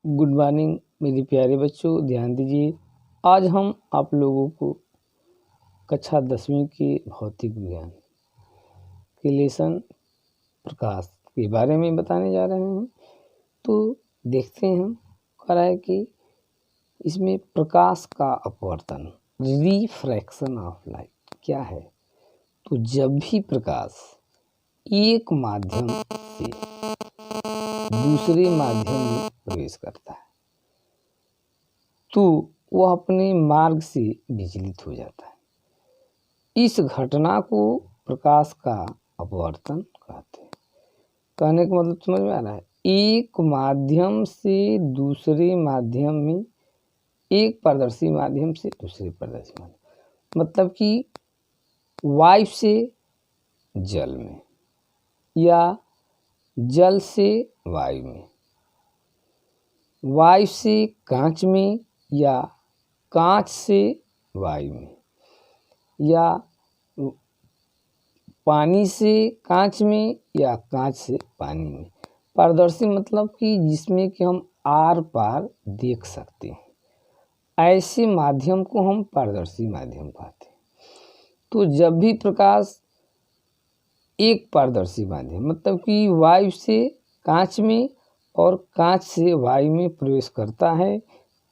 Good morning मेरे प्यारे बच्चों, ध्यान दीजिए। आज हम आप लोगों को कक्षा 10वीं के भौतिक विज्ञान के लेसन प्रकाश के बारे में बताने जा रहे हैं। तो देखते हैं हम कह रहा है कि इसमें प्रकाश का अपवर्तन, रिफ्रैक्शन ऑफ लाइट क्या है। तो जब भी प्रकाश एक माध्यम से दूसरे माध्यम में प्रवेश करता है तो वह अपने मार्ग से विचलित हो जाता है। इस घटना को प्रकाश का अपवर्तन कहते हैं। कहने का मतलब समझ में आ रहा है। एक माध्यम से दूसरे माध्यम में, एक पारदर्शी माध्यम से दूसरे पारदर्शी माध्यम, मतलब कि वायु से जल में या जल से वायु में, वायु से कांच में या कांच से वायु में, या पानी से कांच में या कांच से पानी में। पारदर्शी मतलब कि जिसमें कि हम आर पार देख सकते हैं, ऐसे माध्यम को हम पारदर्शी माध्यम कहते हैं। तो जब भी प्रकाश एक पारदर्शी माध्यम मतलब कि वायु से कांच में और कांच से वायु में प्रवेश करता है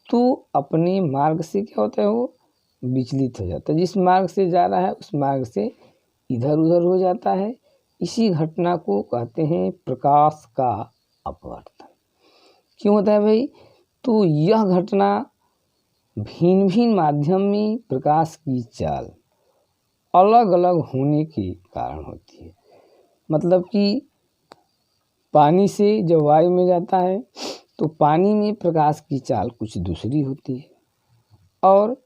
तो अपने मार्ग से क्या होता है, वो विचलित हो जाता है। जिस मार्ग से जा रहा है उस मार्ग से इधर उधर हो जाता है। इसी घटना को कहते हैं प्रकाश का अपवर्तन। क्यों होता है भाई? तो यह घटना भिन्न भिन्न माध्यम में प्रकाश की चाल अलग अलग होने के कारण होती है। मतलब कि पानी से जब वायु में जाता है तो पानी में प्रकाश की चाल कुछ दूसरी होती है और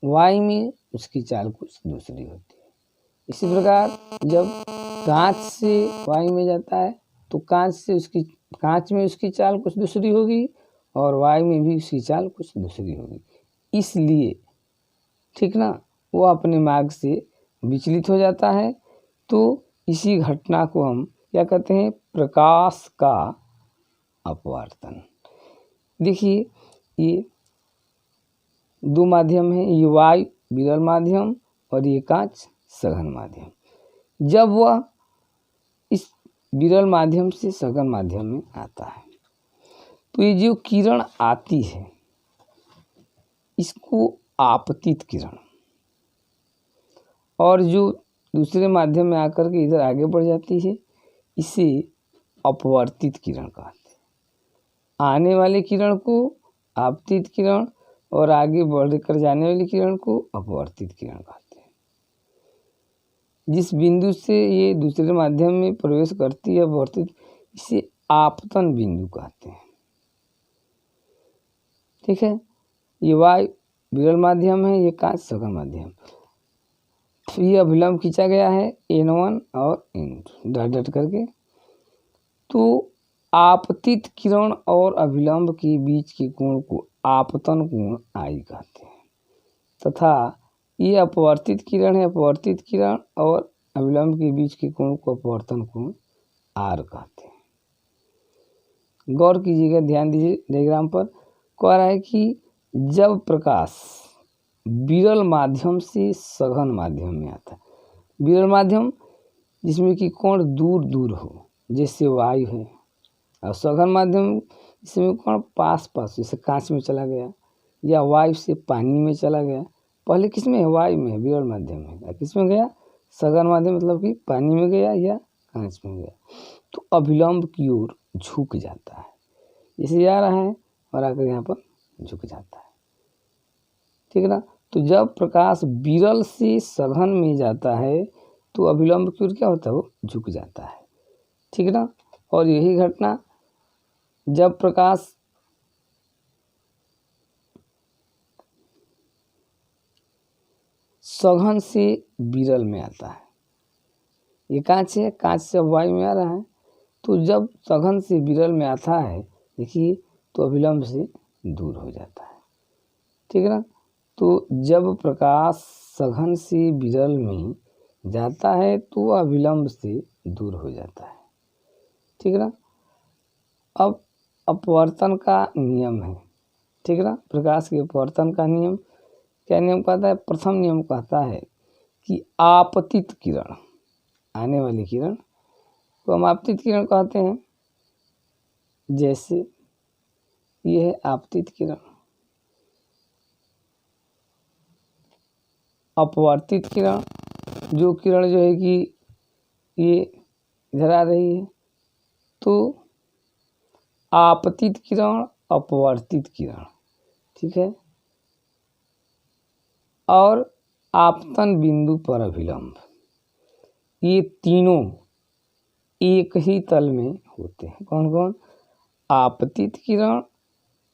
वायु में उसकी चाल कुछ दूसरी होती है। इसी प्रकार जब कांच से वायु में जाता है तो कांच में उसकी चाल कुछ दूसरी होगी और वायु में भी उसकी चाल कुछ दूसरी होगी। इसलिए ठीक ना, वो अपने मार्ग से विचलित हो जाता है। तो इसी घटना को हम क्या कहते हैं? प्रकाश का अपवर्तन। देखिए, ये दो माध्यम है, ये वायु विरल माध्यम और ये कांच सघन माध्यम। जब वह इस विरल माध्यम से सघन माध्यम में आता है तो ये जो किरण आती है इसको आपतित किरण, और जो दूसरे माध्यम में आकर के इधर आगे बढ़ जाती है इसे अपवर्तित किरण कहते हैं। आने वाले किरण को आपतित किरण और आगे बढ़कर जाने वाली किरण को अपवर्तित किरण कहते हैं। जिस बिंदु से ये दूसरे माध्यम में प्रवेश करती है अपवर्तित, इसे आपतन बिंदु कहते हैं। ठीक है, ये वायु विरल माध्यम है, ये कांच सघन माध्यम। ये अभिलंब खींचा गया है N1 और N2 डट डट करके। तो आपतित किरण और अभिलंब के बीच के कोण को आपतन कोण I कहते हैं तथा ये अपवर्तित किरण है, अपवर्तित किरण और अभिलंब के बीच के कोण को अपवर्तन कोण R कहते हैं। गौर कीजिएगा, ध्यान दीजिए डायग्राम पर। कह रहा है कि जब प्रकाश विरल माध्यम से सघन माध्यम में आता है, विरल माध्यम जिसमें कि कोण दूर दूर हो जैसे वायु है, और सघन माध्यम जिसमें कोण पास पास जैसे कांच में चला गया या वायु से पानी में चला गया। पहले किस में है? वायु में, विरल माध्यम में। किस में गया? सघन माध्यम मतलब कि पानी में गया या कांच में गया। तो अभिलंब की ओर झुक जाता है, जैसे जा रहा है और आकर यहाँ पर झुक जाता है। ठीक है ना। तो जब प्रकाश विरल से सघन में जाता है तो अभिलंब की ओर क्या होता है? वो झुक जाता है। ठीक है ना। और यही घटना जब प्रकाश सघन से विरल में आता है, ये कांच है, कांच से वायु में आ रहा है, तो जब सघन से विरल में आता है देखिए तो अभिलंब से दूर हो जाता है। ठीक है ना। तो जब प्रकाश सघन से विरल में जाता है तो अभिलंब से दूर हो जाता है। ठीक है ना। अब अपवर्तन का नियम है, ठीक है ना। प्रकाश के अपवर्तन का नियम, क्या नियम कहता है? प्रथम नियम कहता है कि आपतित किरण, आने वाली किरण को हम आपतित किरण कहते हैं। जैसे ये है आपतित किरण, अपवर्तित किरण, जो किरण जो है कि ये इधर आ रही है, तो आपतित किरण, अपवर्तित किरण, ठीक है। और आपतन बिंदु पर अभिलंब, ये तीनों एक ही तल में होते हैं। कौन कौन? आपतित किरण,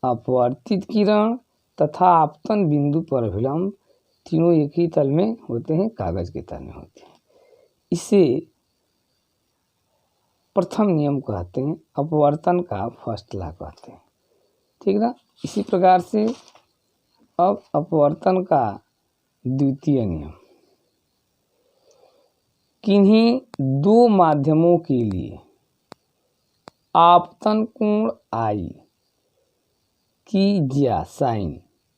अपवर्तित किरण तथा आपतन बिंदु पर अभिलंब, तीनों एक ही तल में होते हैं, कागज के तल में होते हैं। इसे प्रथम नियम कहते हैं, अपवर्तन का फर्स्ट लॉ कहते हैं, ठीक ना। इसी प्रकार से अब अपवर्तन का द्वितीय नियम, किन्हीं दो माध्यमों के लिए आपतन कोण I की ज्या साइन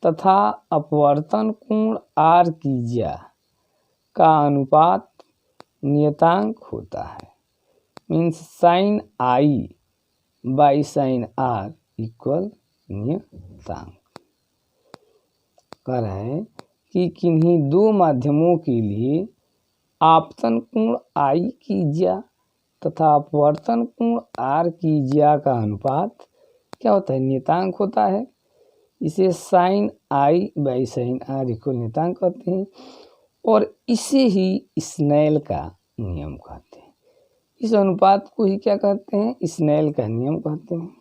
तथा अपवर्तन कोण R की ज्या का अनुपात नियतांक होता है। Means sign I by sine R equal नियतांक। कह रहा है कि किन्हीं दो माध्यमों के लिए आपतन कोण I की ज्या तथा अपवर्तन कोण R की ज्या का अनुपात क्या होता है? नियतांक होता है। इसे sine I by sine R equal नियतांक कहते हैं और इसे ही स्नेल का नियम कहते हैं। इस अनुपात को ही क्या कहते हैं? स्नेल का नियम कहते हैं।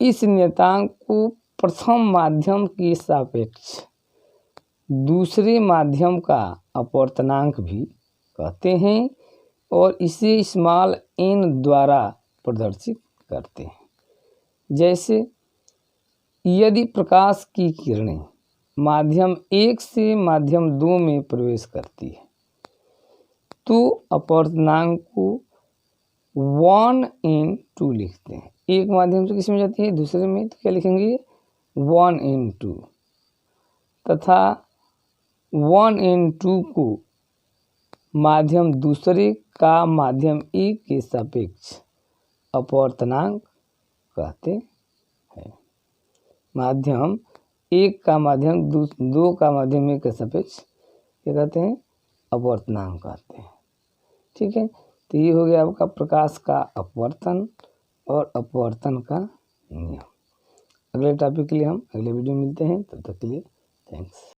इस नियतांक को प्रथम माध्यम के सापेक्ष दूसरे माध्यम का अपवर्तनांक भी कहते हैं और इसे स्मॉल n द्वारा प्रदर्शित करते हैं। जैसे यदि प्रकाश की किरणें माध्यम 1 से माध्यम 2 में प्रवेश करती है तो अपवर्तनांक को 1/2 लिखते हैं। एक माध्यम से किसमें जाती है? दूसरे में, तो क्या लिखेंगे? 1/2 तथा 1/2 को माध्यम दूसरे का माध्यम 1 के सापेक्ष अपवर्तनांक कहते हैं। माध्यम 1 का माध्यम 2 का माध्यम 1 के सापेक्ष क्या कहते हैं? अपवर्तनांक कहते हैं, ठीक है। तो ये हो गया आपका प्रकाश का अपवर्तन और अपवर्तन का नियम। अगले टॉपिक के लिए हम अगले वीडियो में मिलते हैं, तब तक के लिए थैंक्स।